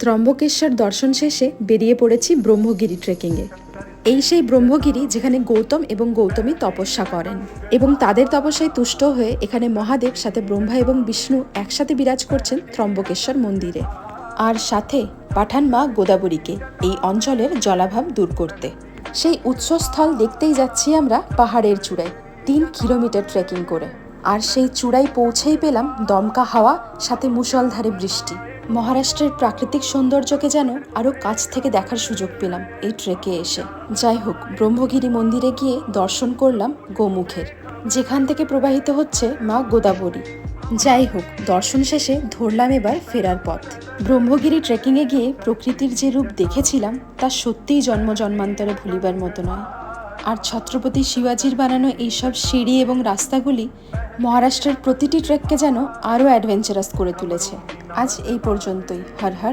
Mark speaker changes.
Speaker 1: ত্রম্বকেশ্বর দর্শন শেষে বেরিয়ে পড়েছি ব্রহ্মগিরি ট্রেকিংয়ে। এই সেই ব্রহ্মগিরি যেখানে গৌতম এবং গৌতমী তপস্যা করেন এবং তাদের তপস্যায় তুষ্ট হয়ে এখানে মহাদেব সাথে ব্রহ্মা এবং বিষ্ণু একসাথে বিরাজ করছেন ত্রম্বকেশ্বর মন্দিরে, আর সাথে পাঠান মা গোদাবরীকে এই অঞ্চলের জলাভাব দূর করতে। সেই উৎসস্থল দেখতেই যাচ্ছি আমরা পাহাড়ের চূড়ায় 3 কিলোমিটার ট্রেকিং করে, আর সেই চূড়ায় পৌঁছেই পেলাম দমকা হাওয়া সাথে মুষলধারে বৃষ্টি। মহারাষ্ট্রের প্রাকৃতিক সৌন্দর্যকে যেন আরও কাছ থেকে দেখার সুযোগ পেলাম এই ট্রেকে এসে। যাই হোক, ব্রহ্মগিরি মন্দিরে গিয়ে দর্শন করলাম গোমুখের, যেখান থেকে প্রবাহিত হচ্ছে মা গোদাবরী। যাই হোক, দর্শন শেষে ধরলাম এবার ফেরার পথ। ব্রহ্মগিরি ট্রেকিংয়ে গিয়ে প্রকৃতির যে রূপ দেখেছিলাম তা সত্যিই জন্ম জন্মান্তরে ভুলিবার মতো নয়। আর ছত্রপতি শিবাজির বানানো এইসব সিঁড়ি এবং রাস্তাগুলি মহারাষ্ট্রের প্রতিটি ট্রেককে যেন আরও অ্যাডভেঞ্চারাস করে তুলেছে। আজ এই পর্যন্তই। হর হর